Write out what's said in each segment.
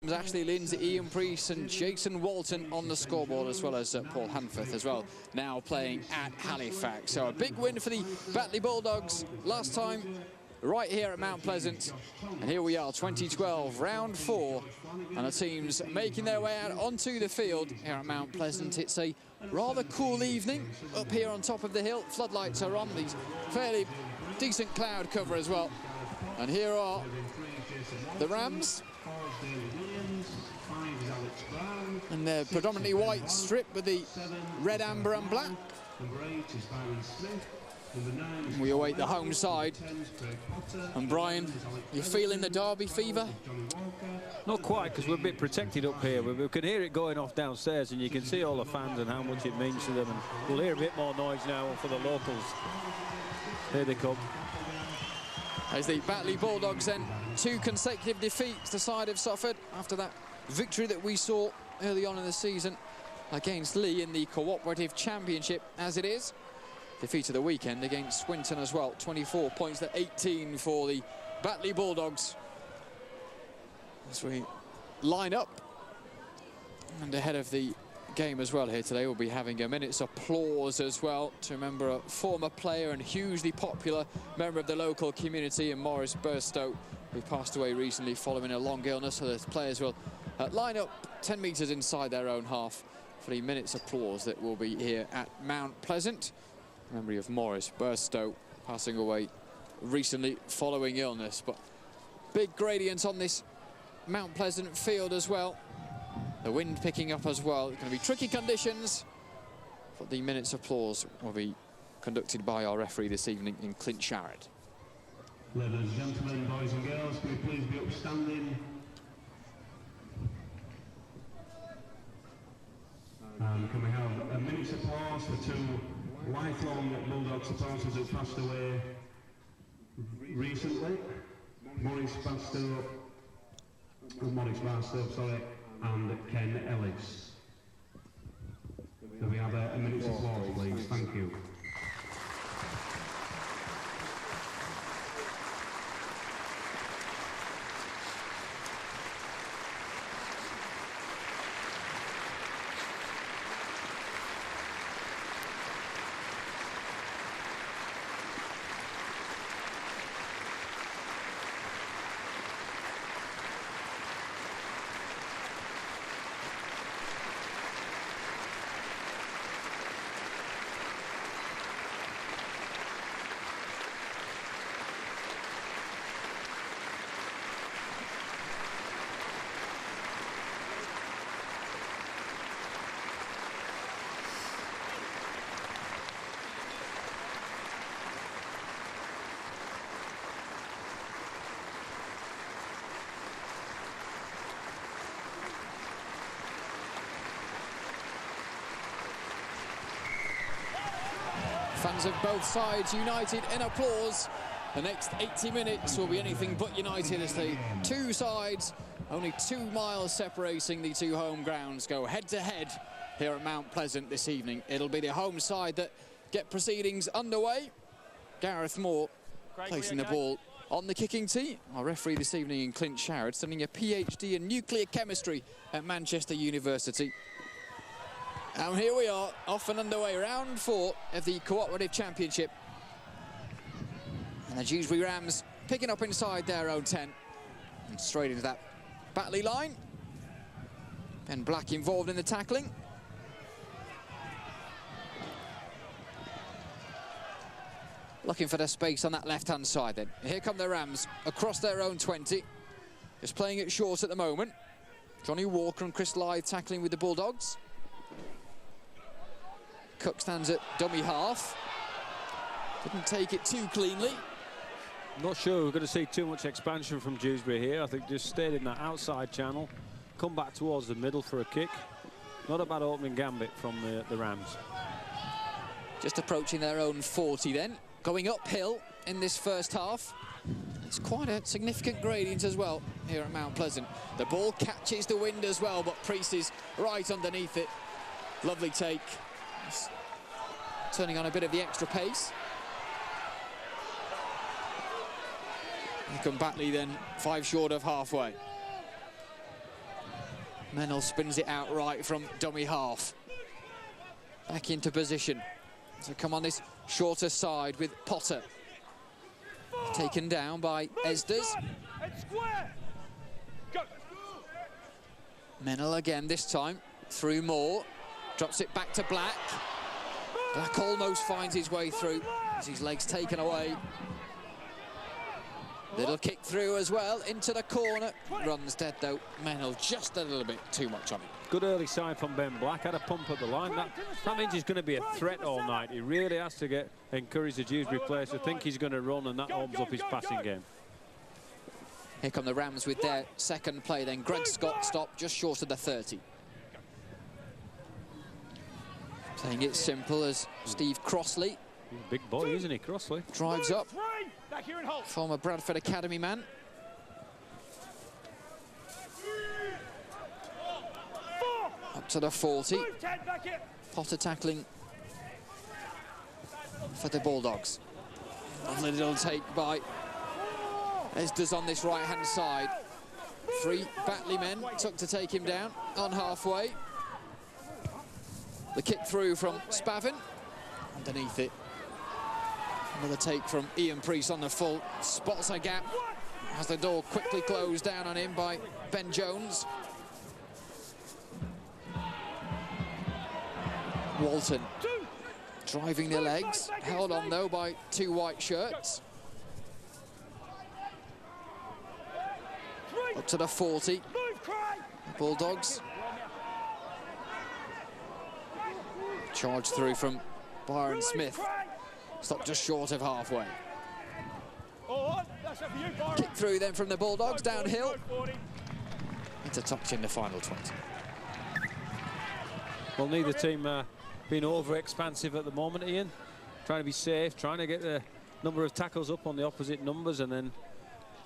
Ashley Lindsay, Ian Priest and Jason Walton on the scoreboard, as well as Paul Hanforth as well, now playing at Halifax. So a big win for the Batley Bulldogs last time right here at Mount Pleasant. And here we are, 2012, round 4, and the teams making their way out onto the field here at Mount Pleasant. It's a rather cool evening up here on top of the hill. Floodlights are on, these fairly decent cloud cover as well. And here are the Rams. And they're predominantly white strip with the red, amber and black. We await the home side. And Brian, you feeling the Derby fever? Not quite, because we're a bit protected up here. We can hear it going off downstairs, and you can see all the fans and how much it means to them. And we'll hear a bit more noise now for the locals. Here they come. As the Batley Bulldogs then, 2 consecutive defeats the side have suffered after that victory that we saw early on in the season against Lee in the Cooperative Championship as it is. Defeat of the weekend against Swinton as well. 24 points to 18 for the Batley Bulldogs. As we line up, and ahead of the game as well here today, we'll be having a minute's applause as well to remember a former player and hugely popular member of the local community, and Maurice Burstow, who passed away recently following a long illness. So the players will line up 10 metres inside their own half for the minute's applause that will be here at Mount Pleasant. In memory of Maurice Burstow, passing away recently following illness. But big gradients on this Mount Pleasant field as well. The wind picking up as well. It's going to be tricky conditions, but the minute's applause will be conducted by our referee this evening in Clint Sharrett. Ladies and gentlemen, boys and girls, can we please be upstanding? And can we have a minute's applause for 2 lifelong Bulldog supporters who passed away recently? Maurice Barstow, and Ken Ellis. Can we have a minute's applause, please? Thank you. Fans of both sides united in applause. The next 80 minutes will be anything but united as the 2 sides, only 2 miles separating the 2 home grounds, go head to head here at Mount Pleasant this evening. It'll be the home side that get proceedings underway. Gareth Moore placing the ball on the kicking tee. Our referee this evening in Clint Sharrett, studying a PhD in nuclear chemistry at Manchester University. And here we are, off and underway, round 4 of the Cooperative Championship. And the Dewsbury Rams picking up inside their own 10. And straight into that Batley line. Ben Black involved in the tackling. Looking for their space on that left-hand side then. Here come the Rams across their own 20. Just playing it short at the moment. Johnny Walker and Chris Lythe tackling with the Bulldogs. Cook stands at dummy half. Didn't take it too cleanly. Not sure we're going to see too much expansion from Dewsbury here. I think just stayed in that outside channel, come back towards the middle for a kick. Not a bad opening gambit from the Rams. Just approaching their own 40 then. Going uphill in this first half. It's quite a significant gradient as well here at Mount Pleasant. The ball catches the wind as well, but Priest is right underneath it. Lovely take. Just turning on a bit of the extra pace. Here come Batley then, 5 short of halfway. Mennell spins it out right from dummy half. Back into position. So come on this shorter side with Potter. Taken down by Esders. Mennell again this time. Through Moore. Drops it back to Black. Black almost finds his way through as his legs taken away. Little kick through as well into the corner. Runs dead though. Mennell just a little bit too much on it. Good early side from Ben Black. Had a pump at the line. That means he's going to be a threat all night. He really has to encourage the Dewsbury players to think he's going to run, and that opens up his passing game. Here come the Rams with their second play then. Greg Scott stopped just short of the 30. Playing it simple as Steve Crossley. Big boy, isn't he, Crossley? Drives up. Former Bradford Academy man. Up to the 40. Potter tackling for the Bulldogs. Lovely little take by Esders on this right-hand side. 3 Batley men took to take him down on halfway. The kick through from Spavin. Underneath it. Another take from Ian Priest on the full. Spots a gap. Has the door quickly closed down on him by Ben Jones. Walton driving the legs. Held on though by 2 white shirts. Up to the 40. The Bulldogs. Charge through from Byron Smith. Stopped just short of halfway. Kick through then from the Bulldogs downhill. It's a touch in the final 20. Well, neither team being over-expansive at the moment, Ian. Trying to be safe, trying to get the number of tackles up on the opposite numbers, and then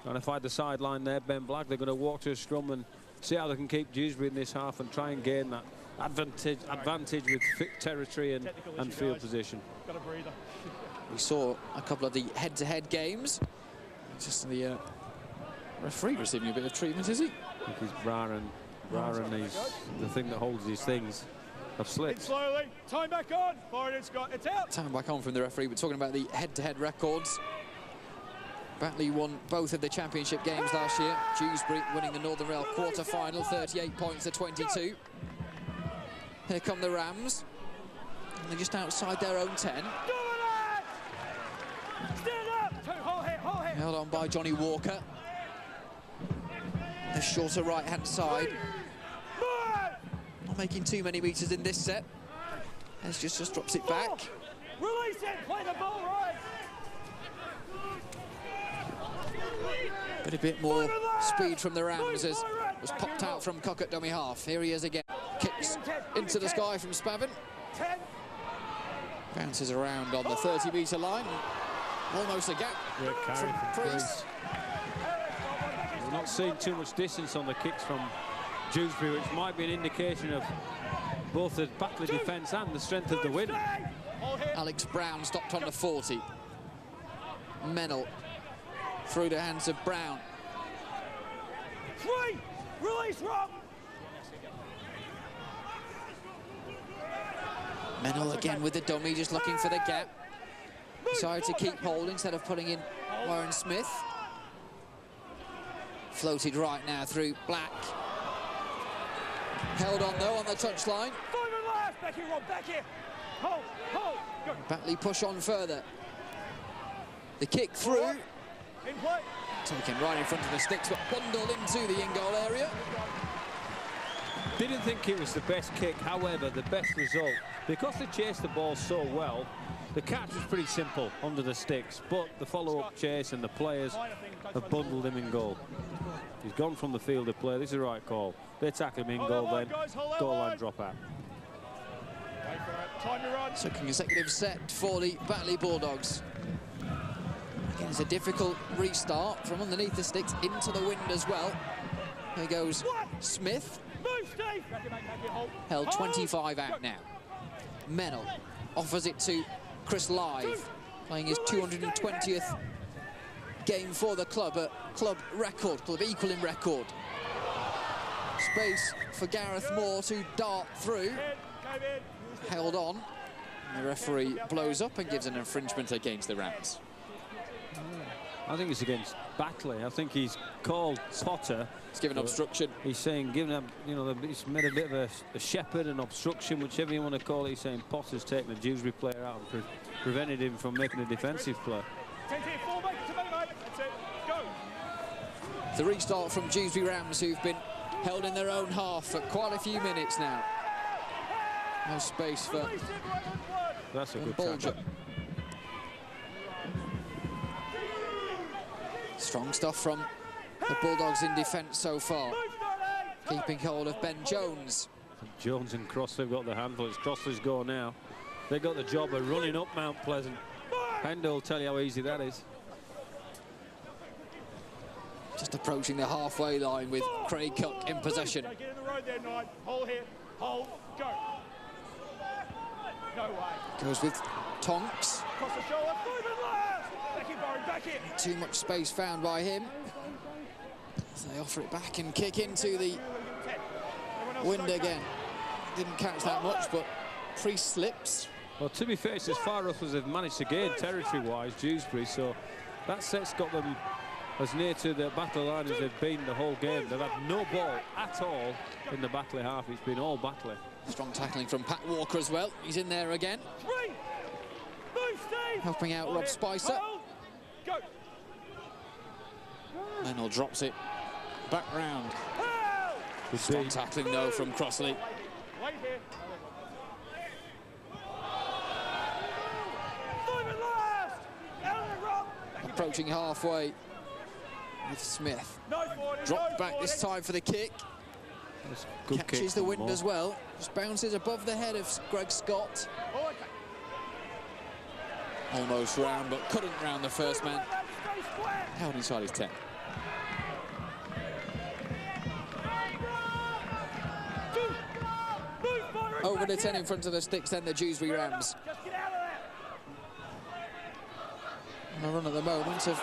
trying to find the sideline there. Ben Black, they're going to walk to a scrum and see how they can keep Dewsbury in this half and try and gain that advantage with fit territory and field position. We saw a couple of the head-to-head games. Just the referee receiving a bit of treatment, is he? I think he's Brian. He's the thing that holds these things. Have slipped. Slowly. Time back on. Forward, it's out. Time back on from the referee. We're talking about the head-to-head records. Batley won both of the championship games last year. Dewsbury winning the Northern Rail quarter-final, 38 points to 22. Here come the Rams. And they're just outside their own 10. Held on by Johnny Walker. The shorter right-hand side. Not making too many metres in this set. Hez just drops it back. Release it, play the ball right. But a bit more speed from the Rams as was popped out from Cock at dummy half. Here he is again. Kicks into the sky from Spavin. Bounces around on the 30-metre line. Almost a gap from Priest. We're not seeing too much distance on the kicks from Dewsbury, which might be an indication of both the Batley defence and the strength of the wind. Alex Brown stopped on the 40. Mennell through the hands of Brown. Release, Rob. Mennell again with the dummy, just looking for the gap. Decided to keep hold instead of putting in Warren Smith. Floated right now through Black. Held on though on the touchline. Back here, Rob, back here. Hold. Go. Batley push on further. The kick through. In play. Taken right in front of the sticks, but bundled into the in-goal area. Didn't think it was the best kick, however, the best result. Because they chased the ball so well, the catch was pretty simple under the sticks, but the follow-up chase and the players have bundled him in goal. He's gone from the field of play. This is the right call. They tackle him in goal, then goal line drop out. So consecutive set for the Batley Bulldogs. Again, it's a difficult restart from underneath the sticks into the wind as well. Here goes Smith. Held 25 out now. Mennell offers it to Chris Live, playing his 220th game for the club, a club record, club equaling record. Space for Gareth Moore to dart through. Held on. The referee blows up and gives an infringement against the Rams. I think it's against Batley. I think he's called Potter. He's given obstruction. He's saying, giving him, you know, he's made a bit of a shepherd, an obstruction, whichever you want to call it. He's saying Potter's taken the Dewsbury player out and prevented him from making a defensive play. The restart from Dewsbury Rams, who've been held in their own half for quite a few minutes now. No space for That's a good Bulger. tackle. Strong stuff from the Bulldogs in defence so far. Keeping hold of Ben Jones. Jones and Crossley have got the handle. It's Crossley's go now. They got the job of running up Mount Pleasant. Pendo will tell you how easy that is. Just approaching the halfway line with Craig Cook in possession. Get in the road there, Knight. Hold here. Hold. Go. No way. Goes with Tonks. Cross the shoulder. Moving left. Back in, Barry. Back in. Too much space found by him. So they offer it back and kick into the wind again. Didn't catch that much, but Priest slips. Well, to be fair, it's as far up as they've managed to gain territory-wise, Dewsbury, so that set's got them as near to the Batley line as they've been the whole game. They've had no ball at all in the Batley half. It's been all Batley. Strong tackling from Pat Walker as well. He's in there again. Helping out Rob Spicer. Go. Lennell drops it back round. Strong tackling though from Crossley. Wait here. Approaching halfway with Smith. Dropped back this time for the kick. Good Catches kick the wind Moore. as well. Just bounces above the head of Greg Scott. Almost round, but couldn't round the first man. Held inside his 10. Over the 10 in front of the sticks, then the Dewsbury Rams. On a run at the moment of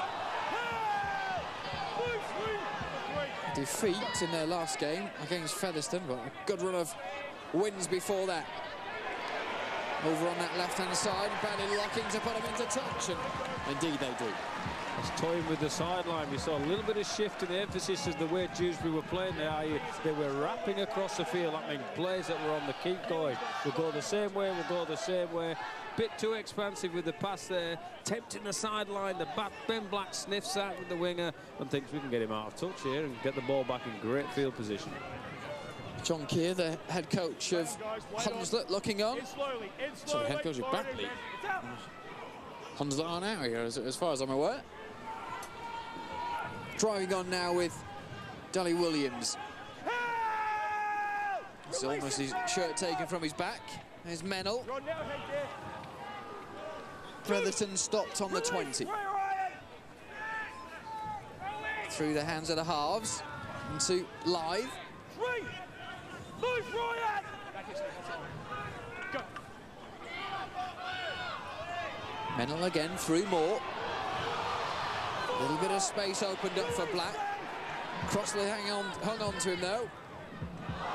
defeat in their last game against Featherstone, but a good run of wins before that. Over on that left-hand side, Batley locking to put them into touch, and indeed they do. It's toying with the sideline. We saw a little bit of shift in the emphasis as the way Dewsbury were playing there. They were wrapping across the field. That means players that were on the keep going. We'll go the same way, we'll go the same way. Bit too expansive with the pass there, tempting the sideline. The Ben Black sniffs out with the winger and thinks we can get him out of touch here and get the ball back in great field position. John Keir, the head coach of Hunslet, looking on. Sorry, head coach of Batley. Hunslet aren't out here, as far as I'm aware. Driving on now with Dally Williams. It's almost his shirt taken from his back. There's Mennell. Bretherton stopped on the 20. Through the hands of the halves into Live. Mennell again through Moore. A little bit of space opened up for Black. Crossley hung on to him though.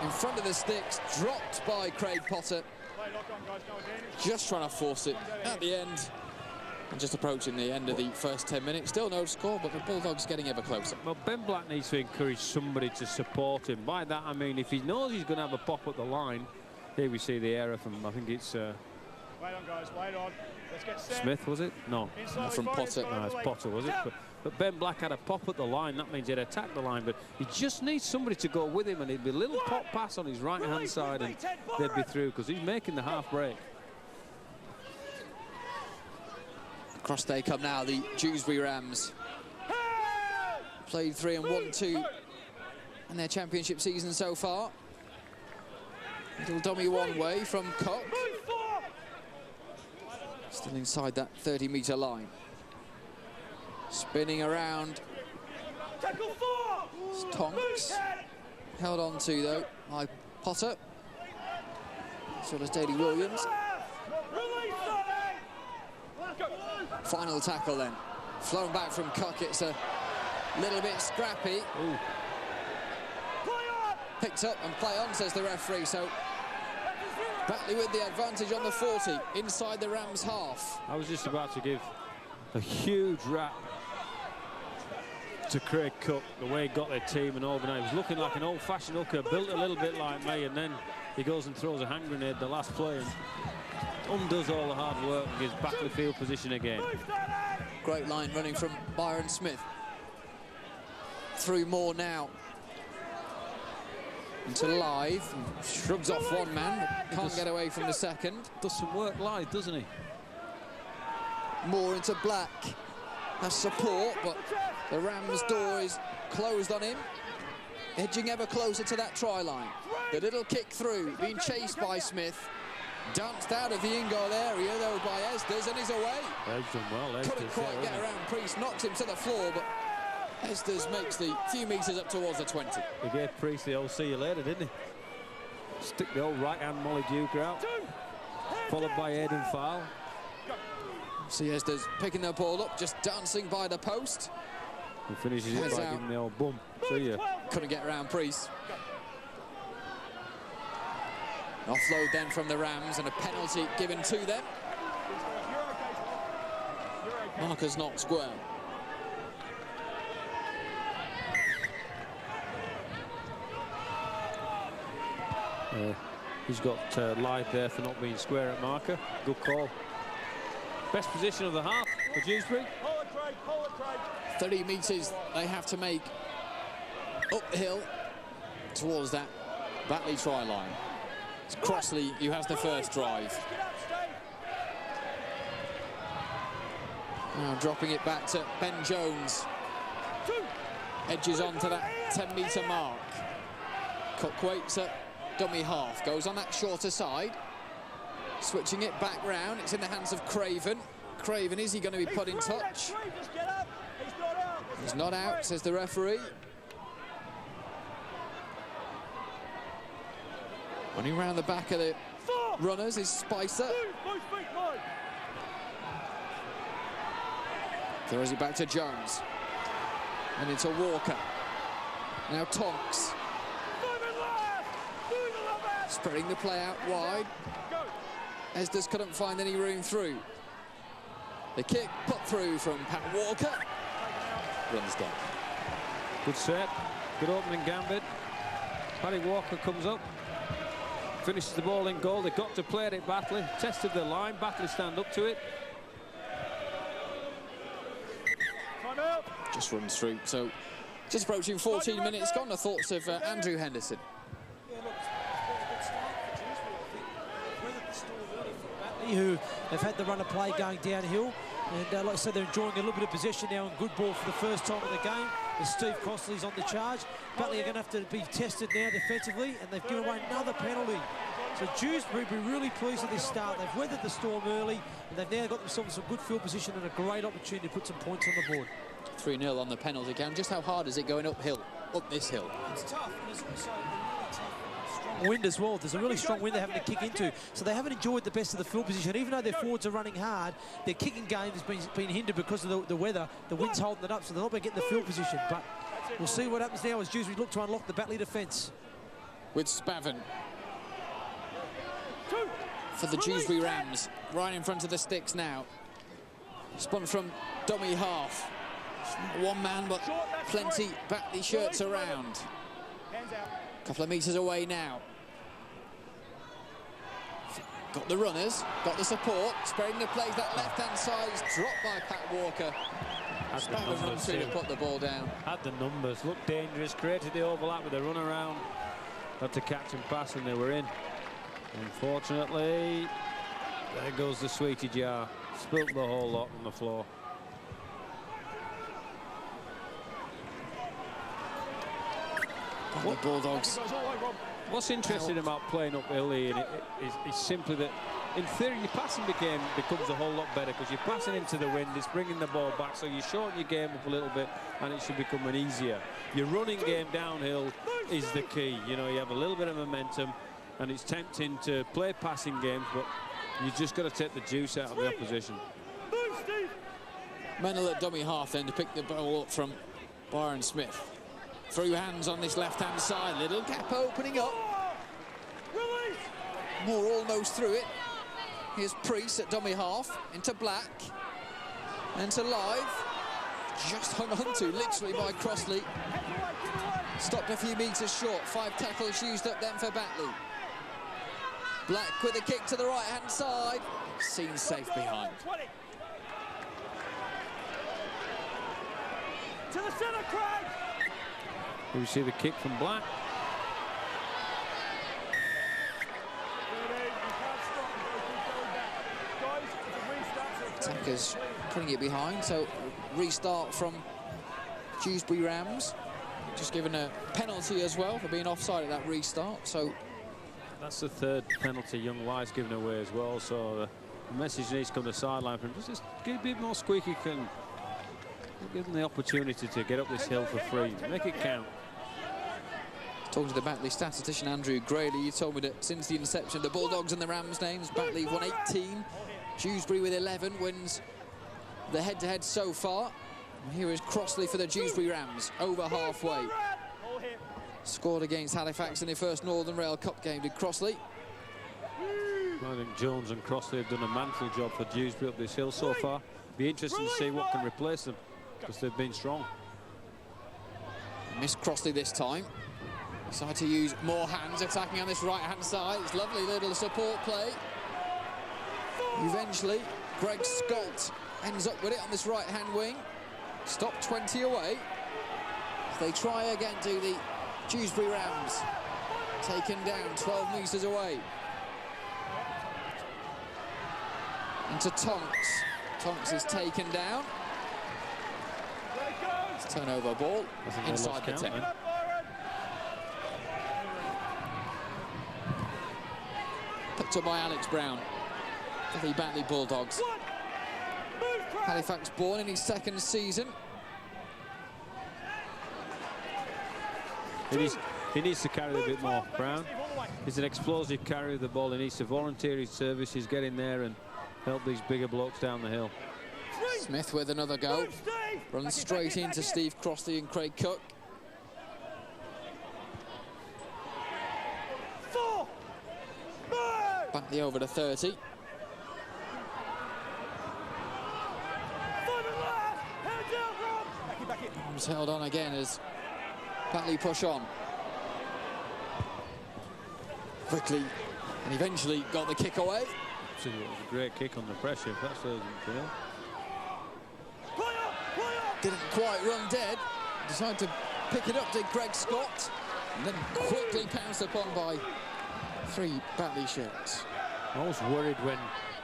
In front of the sticks, dropped by Craig Potter. Just trying to force it at the end. And just approaching the end of the first 10 minutes. Still no score, but the Bulldogs getting ever closer. Well, Ben Black needs to encourage somebody to support him. By that, I mean, if he knows he's going to have a pop at the line, here we see the error from, I think it's... Wait on, guys, wait on. Let's get set. Smith, was it? No. Not from Potter. No, it's Potter, was it? But Ben Black had a pop at the line. That means he'd attack the line, but he just needs somebody to go with him, and it'd be a little pop pass on his right-hand side, and they'd be through, because he's making the half break. Across they come now, the Dewsbury Rams. Played 3 and 1-2 in their championship season so far. Little dummy one way from Cook. Still inside that 30-metre line. Spinning around. It's Tonks. Held on to, though, by Potter. So does Daly Williams. Final tackle then. Flown back from Cook. It's a little bit scrappy. picked up and play on, says the referee. So Batley with the advantage on the 40 inside the Rams half. I was just about to give a huge rap to Craig Cook, the way he got their team and organised. He was looking like an old-fashioned hooker, built a little bit like me, and then he goes and throws a hand grenade the last play and undoes all the hard work and gives Batley field position again. Great line running from Byron Smith. Through Moore now. Into Live, shrugs off one man, but can't get away from the second. Does some work live, doesn't he? Moore into Black. Has support, but the Rams' door is closed on him. Edging ever closer to that try line. The little kick through, being chased by Smith. Danced out of the in-goal area, though, by Esders, and he's away. He's done well. Couldn't quite get around Priest, knocks him to the floor, but Esders makes the few metres up towards the 20. He gave Priest the old see you later, didn't he? Stick the old right-hand Molly Duke out, followed by Aidan Fowle. See Esders picking the ball up, just dancing by the post. He finishes it by giving the old bum. See ya. Couldn't get around Priest. Offload then from the Rams and a penalty given to them. Marker's not square. He's got Live there for not being square at marker. Good call. Best position of the half for Dewsbury. 30 metres they have to make uphill towards that Batley try line. It's Crossley who has the first drive. Now dropping it back to Ben Jones. Edges on to that 10-metre mark. Cook waits at dummy half, goes on that shorter side. Switching it back round, it's in the hands of Craven. Craven, is he going to be put in touch? He's not out, says the referee. Running round the back of the runners is Spicer. Throws it back to Jones. And into Walker. Now Tonks. Spreading the play out wide. Esders couldn't find any room through. The kick put through from Pat Walker. Runs down. Good set. Good opening gambit. Paddy Walker comes up. Finishes the ball in goal. They got to play it at Batley. Tested the line. Batley stand up to it. Just runs through. So just approaching 14 minutes gone. The thoughts of Andrew Henderson. Who have had the run of play going downhill, and like I said, they're enjoying a little bit of possession now and good ball for the first time in the game as Steve Crossley's on the charge. Batley are going to have to be tested now defensively, and they've given away another penalty. So Dewsbury will be really pleased with this start. They've weathered the storm early, and they've now got themselves some good field position and a great opportunity to put some points on the board. 3-0 on the penalty count. Just how hard is it going uphill, up this hill? It's tough, and it's also wind as well. There's a really strong wind they're having to kick into, so they haven't enjoyed the best of the field position. Even though their forwards are running hard, their kicking game has been hindered because of the weather. The wind's holding it up, so they're not going to get in the field position. But we'll see what happens now as Dewsbury look to unlock the Batley defence. With Spavin for the Dewsbury Rams, right in front of the sticks now. Spun from dummy half. One man, but plenty Batley shirts around. Couple of metres away now. Got the runners, got the support, spreading the plays. That left-hand side is dropped by Pat Walker. Spavin runs through to put the ball down. Had the numbers, looked dangerous, created the overlap with the run around. Had to catch and pass, and they were in. Unfortunately, there goes the sweetie jar. Spilt the whole lot on the floor. The Bulldogs. What's interesting about playing uphill is simply that, in theory, your passing becomes a whole lot better because you're passing into the wind, it's bringing the ball back, so you shorten your game up a little bit, and it should become an easier. Your running game downhill is the key. You know, you have a little bit of momentum, and it's tempting to play passing games, but you just got to take the juice out of the opposition. Mennell at dummy half then to pick the ball up from Byron Smith. through hands on this left-hand side. Little gap opening up. Moore almost through it. Here's Priest at dummy half, into Black, and to Live. Just hung on to, literally, by Crossley. Stopped a few metres short. 5 tackles used up then for Batley. Black with a kick to the right-hand side. Seen safe behind. To the centre, Craig! We see the kick from Black. Attackers putting it behind, so restart from Dewsbury Rams. Just given a penalty as well for being offside at that restart, so That's the 3rd penalty Young Live's given away as well, so the message needs to come to the sideline for him. Just get a bit more squeaky, can give them the opportunity to get up this hill for free. Make it count. talking to the Batley statistician Andrew Grady, you told me that since the inception of the Bulldogs and the Rams names, Batley won 18, Dewsbury with 11 wins the head-to-head so far. And here is Crossley for the Dewsbury Rams, over halfway. Scored against Halifax in their first Northern Rail Cup game, did Crossley. I think Jones and Crossley have done a manful job for Dewsbury up this hill so far. Be interesting to see what can replace them, because they've been strong. Missed Crossley this time. Decided to use more hands attacking on this right-hand side. It's lovely little support play. Eventually, Greg Scott ends up with it on this right-hand wing. Stop 20 away. They try again to the Dewsbury Rams. Taken down 12 metres away. Into Tonks. Tonks is taken down. It's a turnover ball inside the 10. Picked up by Alex Brown for the Batley Bulldogs. Halifax born in his 2nd season. He needs to carry a bit more, Brown. He's an explosive carrier of the ball. He needs to volunteer his services, get in there and help these bigger blokes down the hill. Smith with another go. Runs straight into Steve Crossley and Craig Cook. Batley over to 30. Arms held on again as Batley push on. Quickly, and eventually got the kick away. It was a great kick on the pressure, if that's urgent feel. Didn't quite run dead. Decided to pick it up, did Greg Scott. And then quickly pounced upon by 3 Batley shirts. I was worried when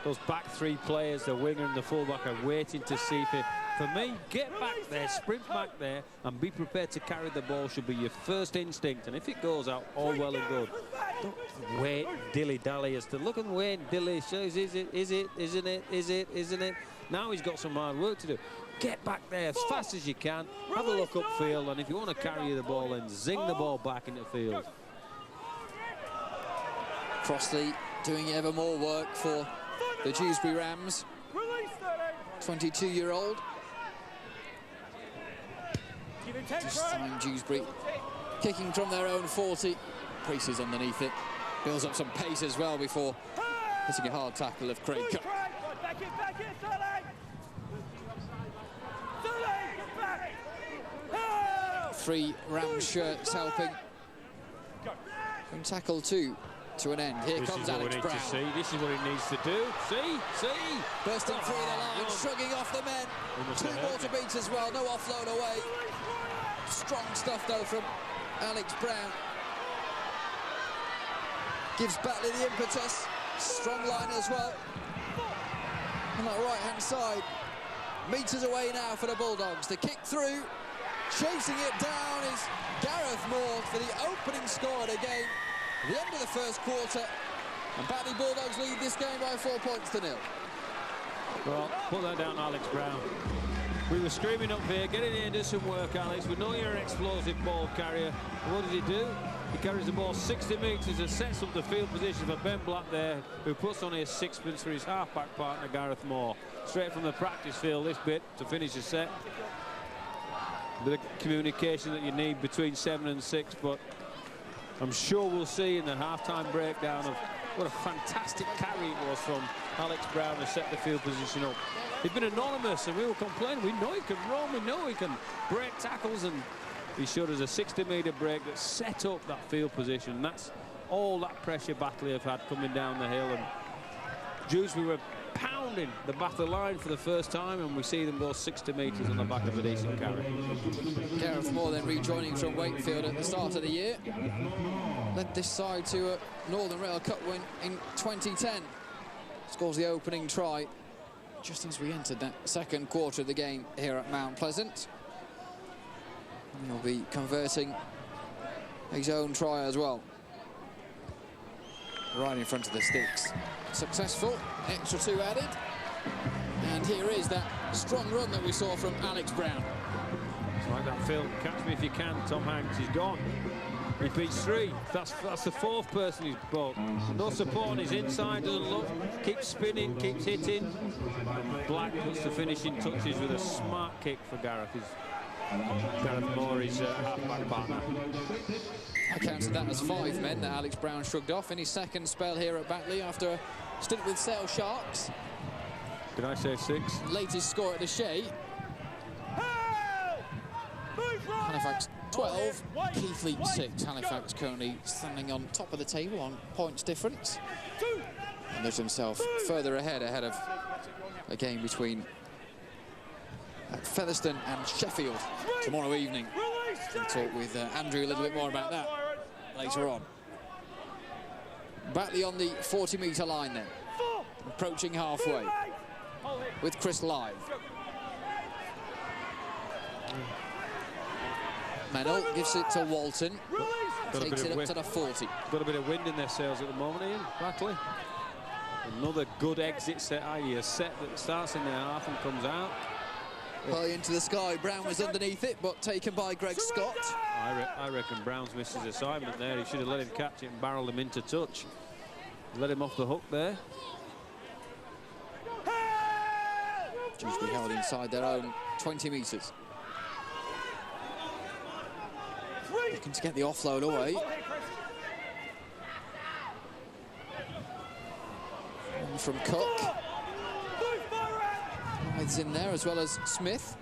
those back 3 players, the winger and the fullback, are waiting to see if it... For me, get back there, sprint back there, and be prepared to carry the ball should be your first instinct. And if it goes out, all well and good. Don't wait, dilly-dally as to look and wait, dilly, shows is it, isn't it? Now he's got some hard work to do. Get back there as fast as you can, have a look upfield, and if you want to carry the ball, then zing the ball back into the field. Crossley doing ever more work for the Dewsbury Rams. 22-year-old. This time Dewsbury kicking from their own 40. Priest is underneath it. Builds up some pace as well before hitting a hard tackle of Craig Cook. Back in, Sterling! 3 Rams shirts helping. From tackle 2 to an end. Here comes Alex Brown. This is what he needs to do. See. Bursting through the line, shrugging off the men. 2 more to beat as well, no offload away. Strong stuff though from Alex Brown. Gives Batley the impetus. Strong line as well. On that right-hand side. Metres away now for the Bulldogs. The kick through. Chasing it down is Gareth Moore for the opening score of the game. At the end of the first quarter. And Batley Bulldogs lead this game by 4 points to 0. Well, put that down, Alex Brown. We were screaming up here, get in here and do some work, Alex. We know you're an explosive ball carrier. And what does he do? He carries the ball 60 metres and sets up the field position for Ben Black there, who puts on his 6pence for his half-back partner, Gareth Moore. Straight from the practice field, this bit, to finish the set. bit of communication that you need between 7 and 6, but I'm sure we'll see in the half-time breakdown of what a fantastic carry it was from Alex Brown to set the field position up. He's been anonymous, and we were complaining. We know he can run, we know he can break tackles, and he showed us a 60-metre break that set up that field position. That's all that pressure Batley have had coming down the hill, and Dewsbury were pounding the back of the line for the first time, and we see them go 60 metres on the back of a decent carry. Gareth Moore then rejoining from Wakefield at the start of the year. Led this side to a Northern Rail Cup win in 2010. Scores the opening try just as we entered that second quarter of the game here at Mount Pleasant. And he'll be converting his own try as well. Right in front of the sticks. Successful, extra 2 added. And here is that strong run that we saw from Alex Brown. It's like that film, Catch Me If You Can, Tom Hanks, he's gone. He beats 3. That's the 4th person he's bought. No support on his inside, doesn't look, keeps spinning, keeps hitting. And Black puts the finishing touches with a smart kick for Gareth. Gareth Moore, his half-back partner. I counted that as 5 men that Alex Brown shrugged off in his second spell here at Batley after a stint with Sale Sharks. Did I say 6? Latest score at the Shea. Halifax 12, Keighley 6. Halifax currently standing on top of the table on points difference. And there's himself further ahead of a game between Featherstone and Sheffield tomorrow evening. We'll talk with Andrew a little bit more about that later on. Batley on the 40-metre line then, approaching halfway with Chris Live. Mennell gives it to Walton, takes it up to the 40. Got a bit of wind in their sails at the moment, Ian, Batley. Another good exit set, i.e. a set that starts in their half and comes out. High into the sky, Brown was underneath it, but taken by Greg Scott. I reckon Brown's missed his assignment there. He should have let him catch it and barreled him into touch. Let him off the hook there. Dewsbury held inside their own 20 metres. Looking to get the offload away. And from Cook. Hyde's in there as well as Smith.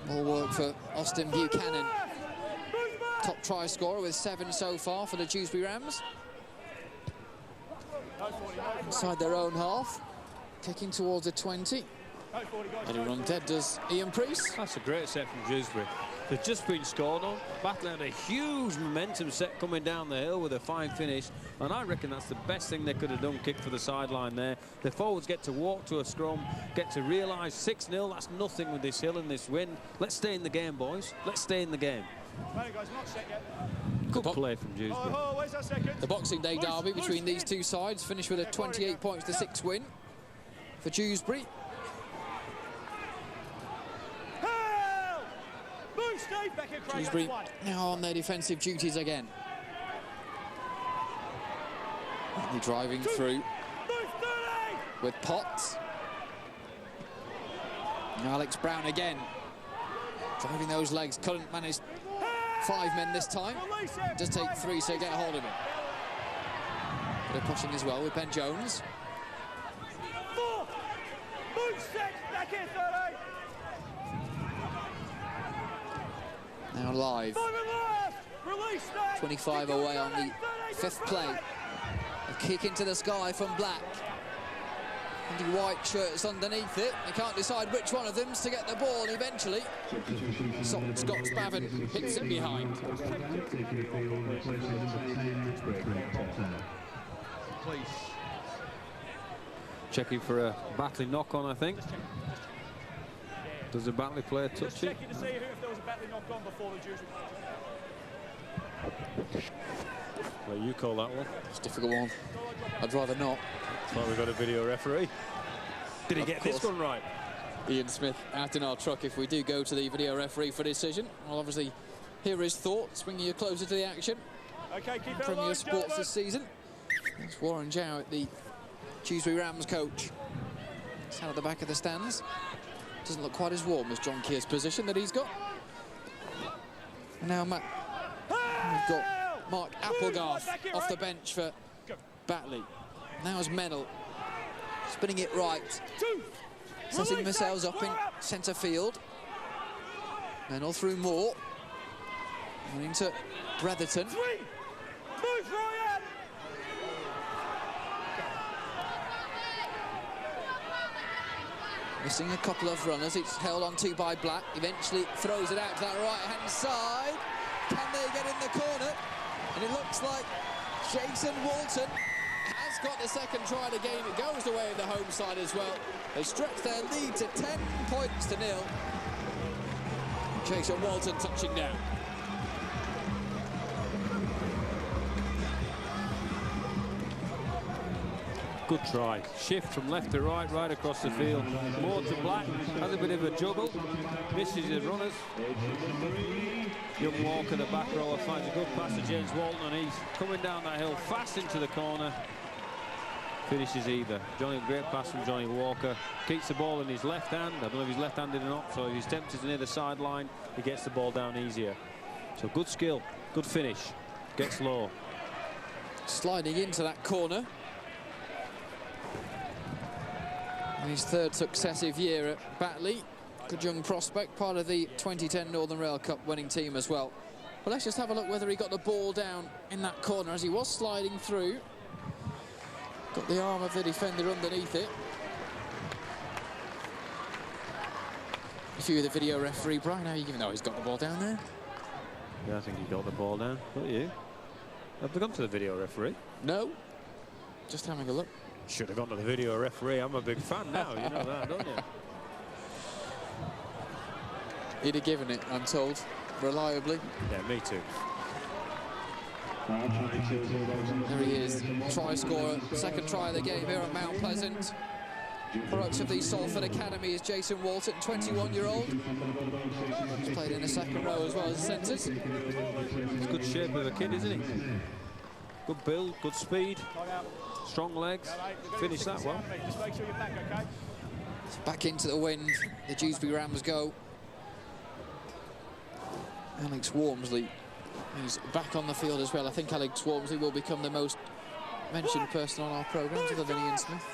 All work for Austin Buchanan. Top try scorer with 7 so far for the Dewsbury Rams. Inside their own half. Kicking towards the 20. Let it run dead does Ian Priest. That's a great set from Dewsbury. They've just been scored on. Batley had a huge momentum set coming down the hill with a fine finish, and I reckon that's the best thing they could have done, kick for the sideline there. The forwards get to walk to a scrum, get to realise 6-0, that's nothing with this hill and this wind. Let's stay in the game, boys. Let's stay in the game. Good play from Dewsbury. The Boxing Day derby between these two sides finished with a 28 points to 6 win for Dewsbury. Dewsbury now on their defensive duties again. They're driving through with Potts. Alex Brown again. Driving those legs. Couldn't manage 5 men this time. Does take 3, so get a hold of him. They're pushing as well with Ben Jones. Now Live. 25 away on the 5th play. A kick into the sky from Black. And the white shirts underneath it. They can't decide which one of them's to get the ball, and eventually Scott Spavin hits it behind. Checking for a Batley knock-on, I think. Does the Batley player touch it? Checking to see if there was a Batley knock-on before the Dewsbury. Well, you call that one. It's a difficult one. I'd rather not. That's why we've got a video referee. Did he get this one right? Ian Smith out in our truck if we do go to the video referee for decision. We'll obviously hear his thoughts, bringing you closer to the action. Okay, keep it Premier alive, Sports gentlemen. this season. It's Warren Jowett, the Dewsbury Rams coach. He's out at the back of the stands. Doesn't look quite as warm as John Keir's position that he's got. And now we've got Mark Applegarth off the bench for Batley. Now is Mennell spinning it right, setting themselves up in centre field. Mennell through Moore, and into Bretherton. Missing a couple of runners. It's held on to by Black. Eventually throws it out to that right-hand side. Can they get in the corner? And it looks like Jason Walton has got the second try of the game. It goes the way of the home side as well. They stretch their lead to 10 points to 0. Jason Walton touching down. Good try. Shift from left to right, right across the field. More to Black, has a bit of a juggle. Misses his runners. Young Walker, the back rower, finds a good pass to James Walton, and he's coming down that hill fast into the corner. Finishes either. Great pass from Johnny Walker. Keeps the ball in his left hand. I don't know if he's left-handed or not, so if he's tempted to near the sideline, he gets the ball down easier. So good skill, good finish. Gets low. Sliding into that corner. His third successive year at Batley. Good young prospect, part of the 2010 Northern Rail Cup winning team as well. But let's just have a look whether he got the ball down in that corner as he was sliding through. Got the arm of the defender underneath it. If you were the video referee, Brian, how you even know he's got the ball down there? Yeah, I think he got the ball down. What are you? Have they gone to the video referee? No. Just having a look. Should have gone to the video referee. I'm a big fan now, you know that, don't you? He'd have given it, I'm told, reliably. Yeah, me too. There he is, try scorer, second try of the game here at Mount Pleasant. Products of the Salford Academy is Jason Walton, 21-year-old. He's played in the second row as well as the centres. He's good shape of a kid, isn't he? Good build, good speed, strong legs. Finished that well. Back into the wind, the Dewsbury Rams go. Alex Wormsley, he's back on the field as well. I think Alex Wormsley will become the most mentioned person on our programmes other than Ian Smith.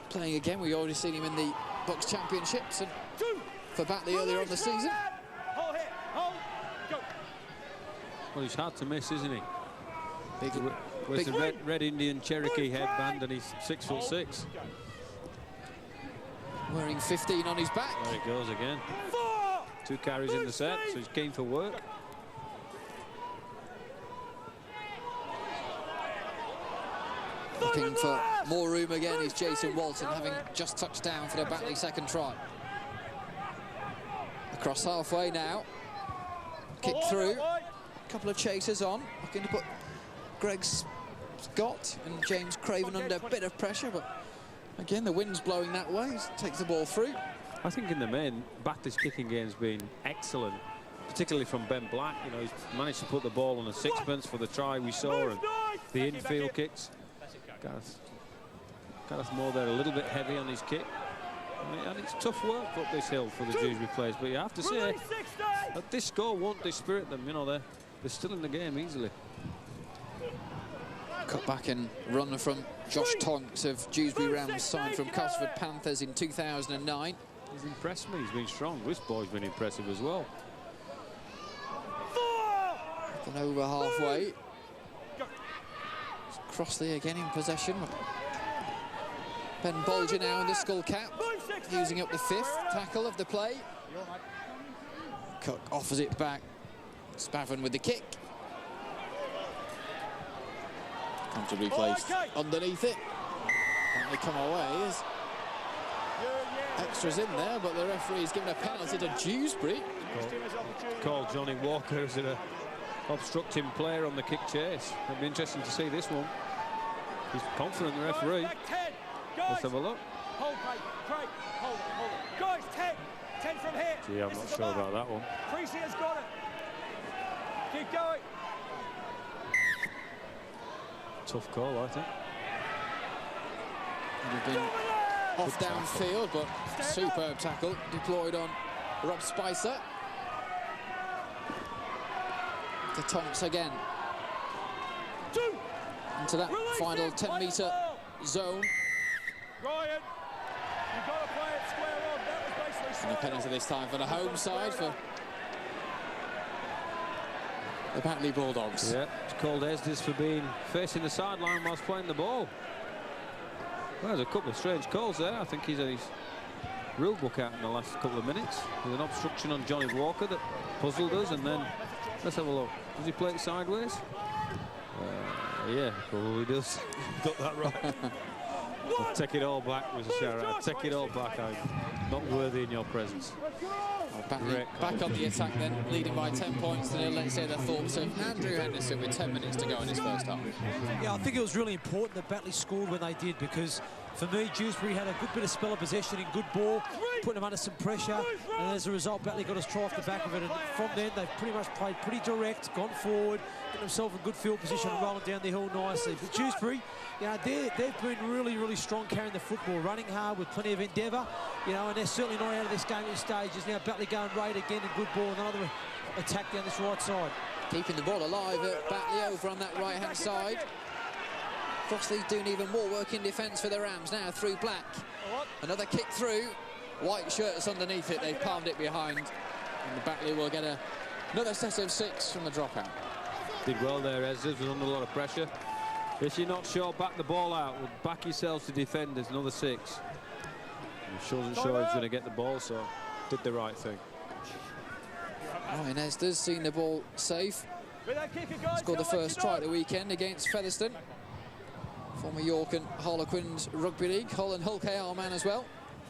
Playing again, we've already seen him in the Bucks Championships and for Batley earlier on the season. Well, he's hard to miss, isn't he? Big a red Indian Cherokee headband, and he's 6'6". Wearing 15 on his back. There he goes again. 2 carries in the set, so he's keen for work. Looking for more room again is Jason Walton, having just touched down for the Batley second try. Across halfway now. Kick through. Couple of chasers on. Looking to put Greg Scott and James Craven under a bit of pressure, but again, the wind's blowing that way. Takes the ball through. I think in the main, Batley's kicking game's been excellent, particularly from Ben Black. You know, he's managed to put the ball on a sixpence for the try we saw, and the infield kicks. Gareth Moore there a little bit heavy on his kick. And it's tough work up this hill for the Dewsbury players, but you have to say that this score won't dispirit them. You know, they're still in the game easily. Cut back and run from Josh Tonks of Dewsbury Rams, signed from Cosford Panthers in 2009. He's impressed me, he's been strong. This boy's been impressive as well. And over halfway. Crossley again in possession. Ben Bolger now in the skull cap, using up the 5th tackle of the play. Cook offers it back. Spavin with the kick. Comfortably placed underneath it. Can't they come away? There's extras in there, but the referee's given a penalty to Dewsbury. Called Johnny Walker as an obstructing player on the kick chase. It'll be interesting to see this one. He's confident, the referee. Let's have a look. Hold, Craig. Hold it. Guys, 10 from here. Gee, I'm not sure about that one. Creasy has got it. Keep going. Tough call, I think. Would have been off downfield, but superb tackle deployed on Rob Spicer. To Tonks again. Into that final 10-metre zone. Ryan, you've got to play it square on. That was basically And a penalty this time for the home side for the Batley Bulldogs. Yeah, it's called Esdes for being facing the sideline whilst playing the ball. Well, there's a couple of strange calls there. I think he's had his rule book out in the last couple of minutes. With an obstruction on Johnny Walker that puzzled us, and then let's have a look. Does he play it sideways? Yeah, probably does. Got that right. I'll take it all back, Mr. Sharrett. I'll take it all back. I'm not worthy in your presence. Back on the attack then, leading by 10 points to nil. Let's hear the thoughts of Andrew Henderson with 10 minutes to go in his first half. Yeah, I think it was really important that Batley scored when they did, because for me, Dewsbury had a good bit of spell of possession in good ball, putting them under some pressure, and as a result, Batley got a try off the back of it. And from then, they've pretty much played pretty direct, gone forward, got themselves in good field position, rolling down the hill nicely. But Dewsbury, you know, they've been really, really strong carrying the football, running hard with plenty of endeavour, you know, and they're certainly not out of this game at this stage. Is now Batley going right again, a good ball, and another attack down this right side. Keeping the ball alive at Batley over on that right-hand side. Crossley doing even more work in defence for the Rams now through Black. Another kick through. White shirts underneath it. They've palmed it behind. And the Batley will get another set of 6 from the dropout. Did well there, Esdes, was under a lot of pressure. If you're not sure, back the ball out. Back yourselves to defend. There's another 6. He wasn't sure he's going to get the ball, so did the right thing. Ryan Esdes seen the ball safe. Scored the first try at the weekend against Featherstone. Former York and Harlequins Rugby League. Hull and Hull KR man as well.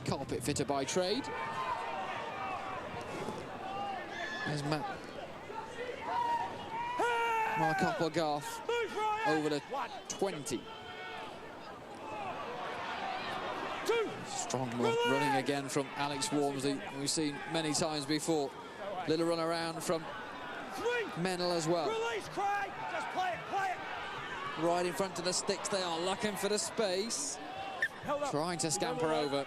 Carpet fitter by trade. There's Mark Applegarth over the 20. Strong running again from Alex Wormsley. We've seen many times before. Little run around from Mennell as well. Right in front of the sticks, they are looking for the space. Trying to scamper over.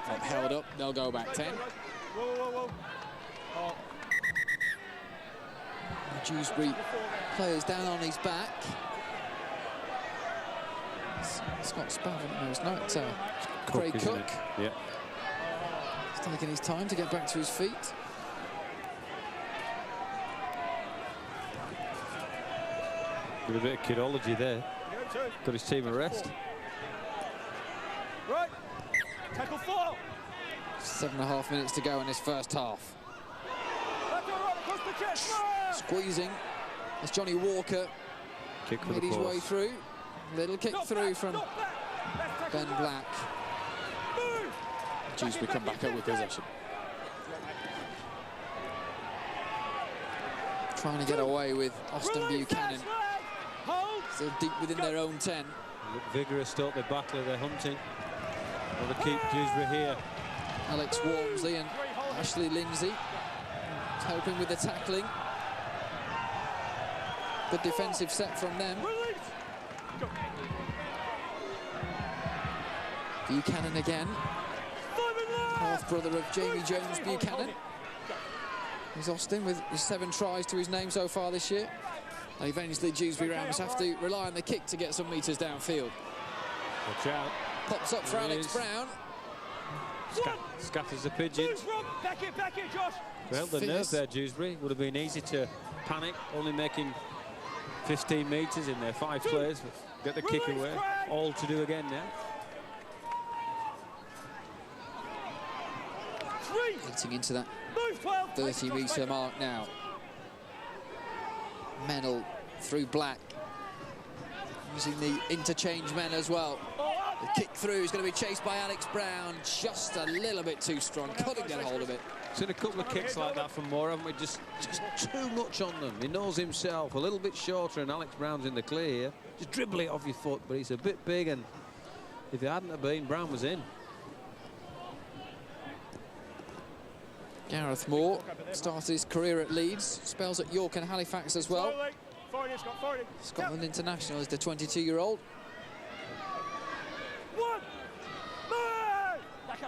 Not held up, they'll go back 10. Dewsbury players down on his back. Scott Spavin, no, it's not. Craig Cook. Yeah. He's taking his time to get back to his feet. Did a bit of kidology there. Got his team at rest. Right. Tackle 4. 7.5 minutes to go in this first half. Squeezing. That's Johnny Walker. Kick for made the his post. way through. Little kick through from Ben Black. Dewsbury come back up with possession. Trying to get away with Austin Buchanan. Still deep within their own 10. Look vigorous, don't they? Batley, they're hunting. Want to keep Dewsbury here. Alex Wormsley and Ashley Lindsay helping with the tackling. Good defensive set from them. Buchanan again. Half-brother of Jamie Jones Buchanan. He's Austin with his 7 tries to his name so far this year. And eventually Dewsbury Rams have to rely on the kick to get some metres downfield. Watch out. Pops up for Alex Brown. Scatters the pigeon. Back it, Josh. Well, the nerve there, Dewsbury. Would have been easy to panic, only making 15 metres in there, 5 players. Get the kick away. All to do again now. Hitting into that 30-metre mark now. Mennell through Black. Using the interchange men as well. The kick through is going to be chased by Alex Brown. Just a little bit too strong. Couldn't get hold of it. Seen a couple of kicks like that from Moore, haven't we? Just too much on them. He knows himself. A little bit shorter, and Alex Brown's in the clear here. Just dribble it off your foot, but he's a bit big, and if it hadn't have been, Brown was in. Gareth Moore started his career at Leeds, spells at York and Halifax as well. Scotland international is the 22-year-old.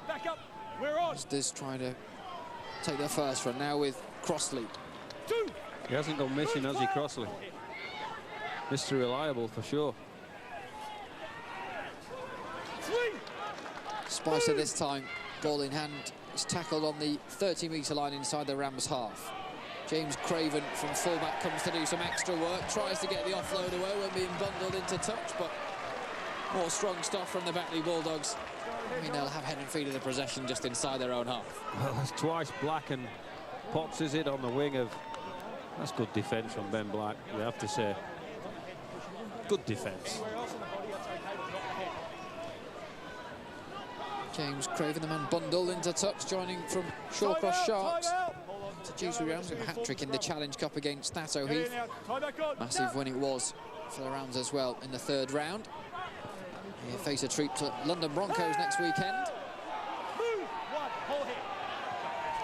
back up. We're on. Leicesters trying to take their first run now with Crossley. He hasn't gone missing, has he, Crossley? Mr. Reliable for sure. Spicer this time, ball in hand, is tackled on the 30-metre line inside the Rams' half. James Craven from fullback comes to do some extra work, tries to get the offload away when being bundled into touch, but more strong stuff from the Batley Bulldogs. I mean, they'll have head and feet of the possession just inside their own half. Well, that's twice Black and Potts, is it, on the wing of... That's good defence from Ben Black, you have to say. Good defence. James Craven, the man bundled into touch, joining from Shawcross Sharks to Dewsbury Rams. A hat-trick in the Challenge Cup against Stato Heath. Massive win it was for the Rams as well in the third round. They face a trip to London Broncos next weekend.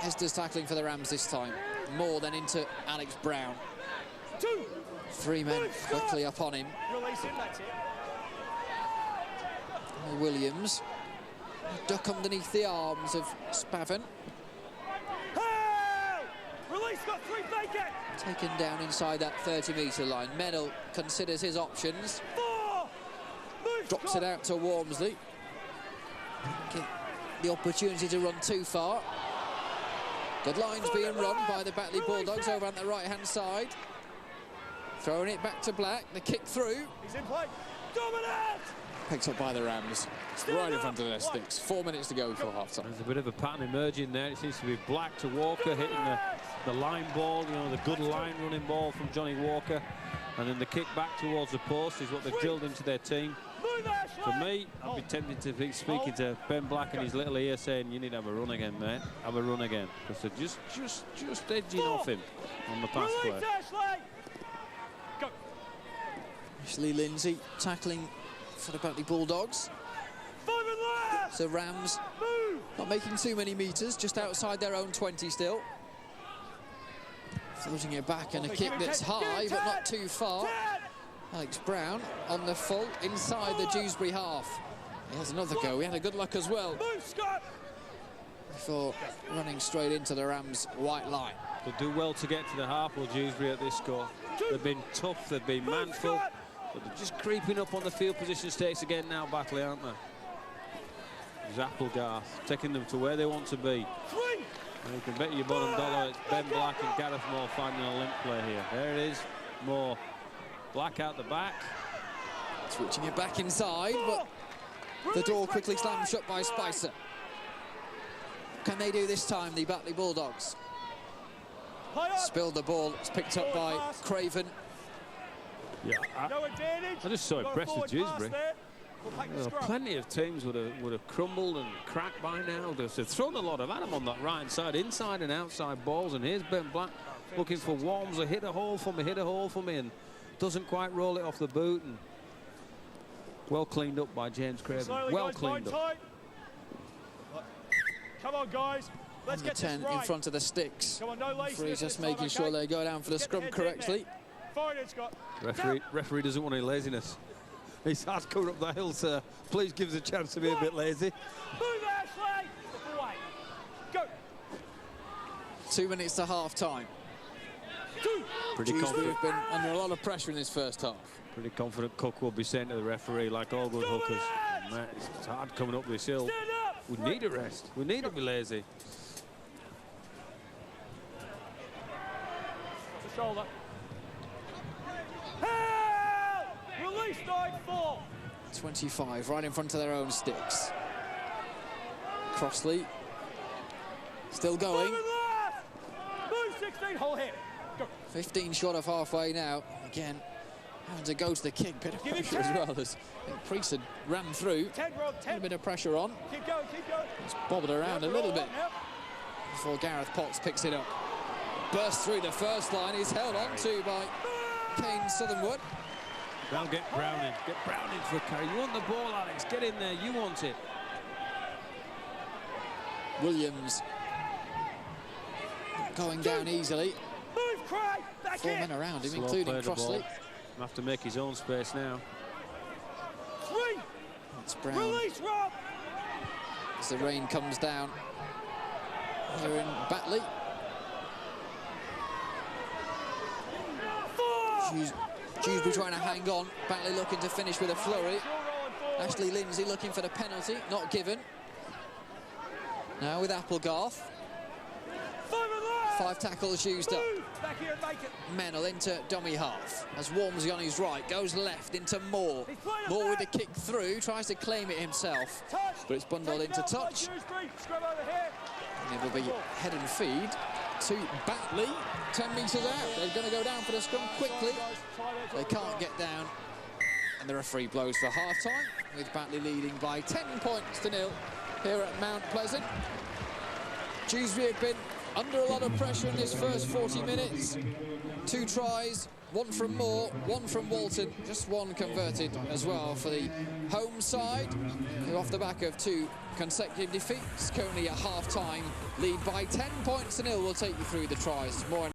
Leicesters tackling for the Rams this time. More than into Alex Brown. 3 men quickly up on him. Williams. Duck underneath the arms of Spavin. Taken down inside that 30-metre line. Medal considers his options. Drops it out to Wormsley. Get the opportunity to run too far. Good lines being run by the Batley Bulldogs over on the right-hand side. Throwing it back to Black. The kick through. He's in play. Dominant! Picked up by the Rams. Right in front of their sticks. 4 minutes to go before half-time. There's a bit of a pattern emerging there. It seems to be Black to Walker hitting the line ball, you know, the good line running ball from Johnny Walker. And then the kick back towards the post is what they've drilled into their team. For me, I'd be tempted to be speaking to Ben Black in his little ear saying, you need to have a run again, mate. Have a run again. Because they're just edging off him on the pass play. Ashley Lindsay tackling for the Batley Bulldogs. So Rams not making too many metres, just outside their own 20 still. Floating it back and a kick that's high but not too far. Alex Brown on the full inside the Dewsbury half. He has another go. He had a good luck as well before running straight into the Rams' white line. They'll do well to get to the half, will Dewsbury, at this score. They've been tough, they've been manful, but they're just creeping up on the field position stakes again now, Batley, aren't they? There's Applegarth taking them to where they want to be. And you can bet your bottom dollar it's Ben Black and Gareth Moore finding a link play here. There it is, Moore. Black out the back. Switching it back inside, but the door quickly slammed shut by Spicer. Can they do this time, the Batley Bulldogs? Spilled the ball. It's picked up by Craven. Yeah, I just so impressed with Dewsbury. Plenty of teams would have crumbled and cracked by now. They've thrown a lot of at him on that right side, inside and outside balls. And here's Ben Black looking for Worms. Hit a hole for me, and doesn't quite roll it off the boot. And well cleaned up by James Craven. Well cleaned up. Come on, guys. Let's get 10 this right. in front of the sticks. Come on, no laces. He's just making sure they go down for the scrum correctly. Fine it, Scott. Referee doesn't want any laziness. He starts coming up the hill, sir. Please give us a chance to be a bit lazy. Move, Ashley. Away. Go. 2 minutes to half-time. Pretty Dewsbury confident. have been under a lot of pressure in this first half. Pretty confident Cook will be saying to the referee, like all good hookers, "Mate, it's hard coming up this hill. We need a rest. We need to be lazy." The shoulder. Help! Release 9-4. 25, right in front of their own sticks. Crossley. Still going. Move 16, whole hit. Go. 15 short of halfway now. Again, having to go to the kick. Bit of pressure as well. As Priest had ran through. 10, Rod, 10. A bit of pressure on. Keep going, keep going. It's bobbled around a little bit before Gareth Potts picks it up. Burst through the first line. He's held on to by Kane Southernwood. Now get Brown in. Get Brown in for a carry. You want the ball, Alex. Get in there. You want it. Williams going down easily. Move, Craig. Back 4 in. men around him, Slow including play the Crossley. ball. He'll have to make his own space now. 3. It's Brown. Release, Rob. as the rain comes down here in Batley. Dewsbury trying to hang on. Batley looking to finish with a flurry. Ashley Lindsay looking for the penalty, not given. Now with Applegarth. 5 tackles used up. Mennel into dummy half as Walmsley on his right goes left into Moore. Moore with the kick through, tries to claim it himself, but it's bundled into touch. And it will be head and feed to Batley. 10 metres out. They're going to go down for the scrum quickly. They can't get down, and the referee blows for half-time, with Batley leading by 10 points to 0 here at Mount Pleasant. Dewsbury have been under a lot of pressure in this first 40 minutes. 2 tries, 1 from Moore, 1 from Walton, just 1 converted as well for the home side, who off the back of 2 consecutive defeats, currently at half-time, lead by 10 points to 0. We'll take you through the tries. More